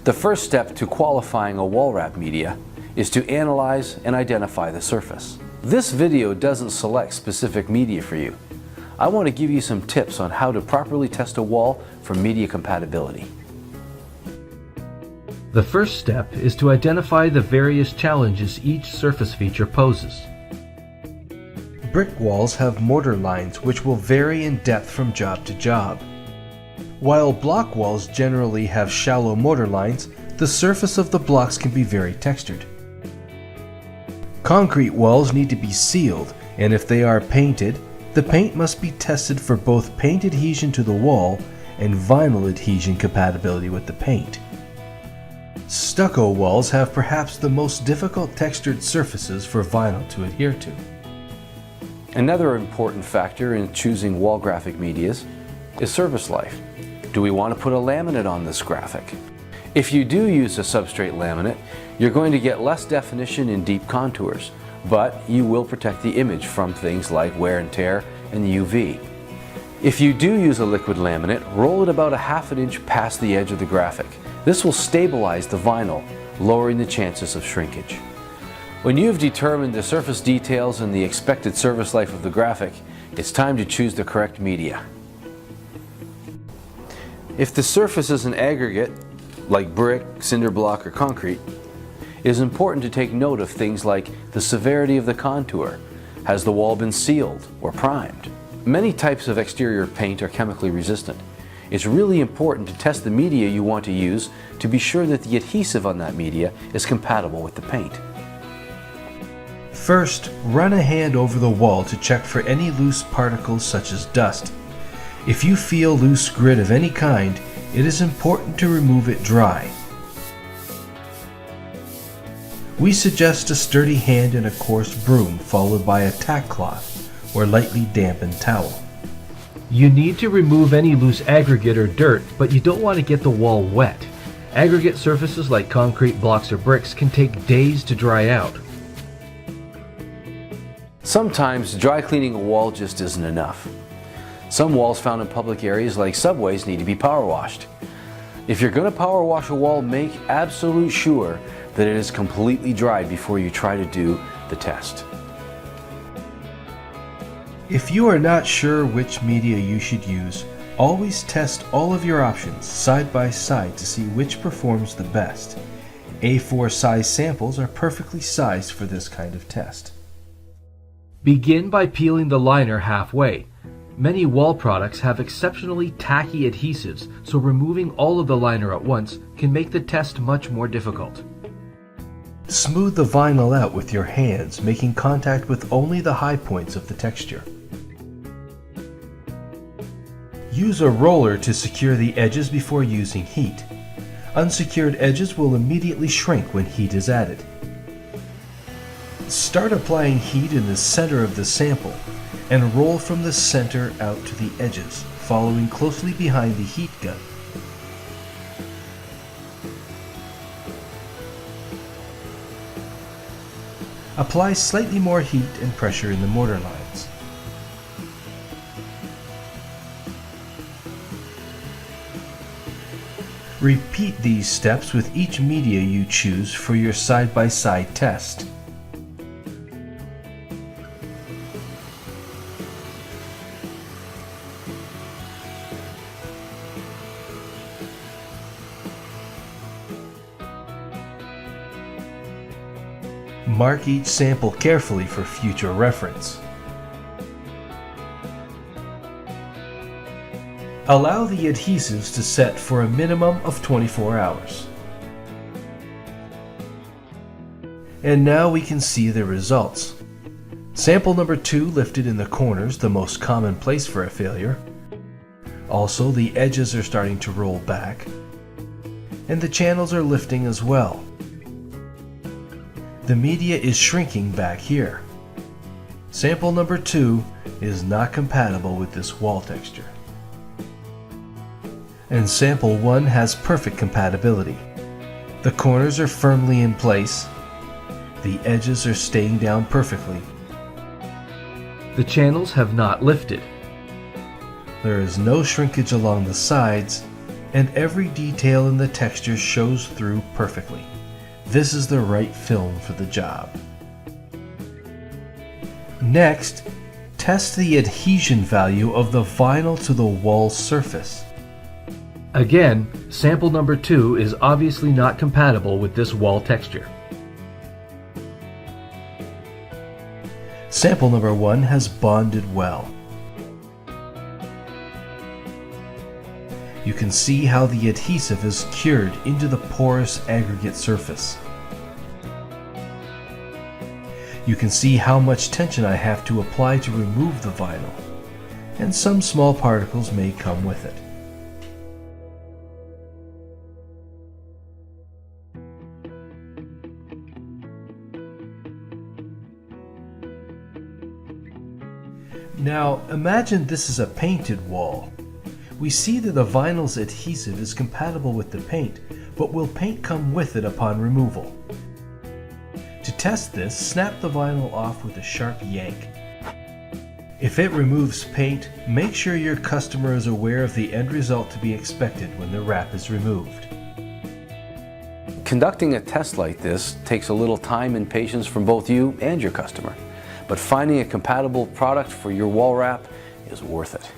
The first step to qualifying a wall wrap media is to analyze and identify the surface. This video doesn't select specific media for you. I want to give you some tips on how to properly test a wall for media compatibility. The first step is to identify the various challenges each surface feature poses. Brick walls have mortar lines which will vary in depth from job to job. While block walls generally have shallow mortar lines, the surface of the blocks can be very textured. Concrete walls need to be sealed, and if they are painted, the paint must be tested for both paint adhesion to the wall and vinyl adhesion compatibility with the paint. Stucco walls have perhaps the most difficult textured surfaces for vinyl to adhere to. Another important factor in choosing wall graphic medias is service life. Do we want to put a laminate on this graphic? If you do use a substrate laminate, you're going to get less definition in deep contours, but you will protect the image from things like wear and tear and UV. If you do use a liquid laminate, roll it about 1/2 inch past the edge of the graphic. This will stabilize the vinyl, lowering the chances of shrinkage. When you've determined the surface details and the expected service life of the graphic, it's time to choose the correct media. If the surface is an aggregate, like brick, cinder block, or concrete, it is important to take note of things like the severity of the contour. Has the wall been sealed or primed? Many types of exterior paint are chemically resistant. It's really important to test the media you want to use to be sure that the adhesive on that media is compatible with the paint. First, run a hand over the wall to check for any loose particles such as dust. If you feel loose grit of any kind, it is important to remove it dry. We suggest a sturdy hand and a coarse broom followed by a tack cloth or lightly dampened towel. You need to remove any loose aggregate or dirt, but you don't want to get the wall wet. Aggregate surfaces like concrete blocks or bricks can take days to dry out. Sometimes dry cleaning a wall just isn't enough. Some walls found in public areas like subways need to be power washed. If you're going to power wash a wall, make absolute sure that it is completely dried before you try to do the test. If you are not sure which media you should use, always test all of your options side by side to see which performs the best. A4 size samples are perfectly sized for this kind of test. Begin by peeling the liner halfway. Many wall products have exceptionally tacky adhesives, so removing all of the liner at once can make the test much more difficult. Smooth the vinyl out with your hands, making contact with only the high points of the texture. Use a roller to secure the edges before using heat. Unsecured edges will immediately shrink when heat is added. Start applying heat in the center of the sample and roll from the center out to the edges, following closely behind the heat gun. Apply slightly more heat and pressure in the mortar lines. Repeat these steps with each media you choose for your side-by-side test. Mark each sample carefully for future reference. Allow the adhesives to set for a minimum of 24 hours. And now we can see the results. Sample number 2 lifted in the corners, the most common place for a failure. Also, the edges are starting to roll back, and the channels are lifting as well. The media is shrinking back here. Sample number 2 is not compatible with this wall texture. And sample 1 has perfect compatibility. The corners are firmly in place. The edges are staying down perfectly. The channels have not lifted. There is no shrinkage along the sides, and every detail in the texture shows through perfectly. This is the right film for the job. Next, test the adhesion value of the vinyl to the wall surface. Again, sample number 2 is obviously not compatible with this wall texture. Sample number 1 has bonded well. You can see how the adhesive is cured into the porous aggregate surface. You can see how much tension I have to apply to remove the vinyl, and some small particles may come with it. Now imagine this is a painted wall. We see that the vinyl's adhesive is compatible with the paint, but will paint come with it upon removal? To test this, snap the vinyl off with a sharp yank. If it removes paint, make sure your customer is aware of the end result to be expected when the wrap is removed. Conducting a test like this takes a little time and patience from both you and your customer, but finding a compatible product for your wall wrap is worth it.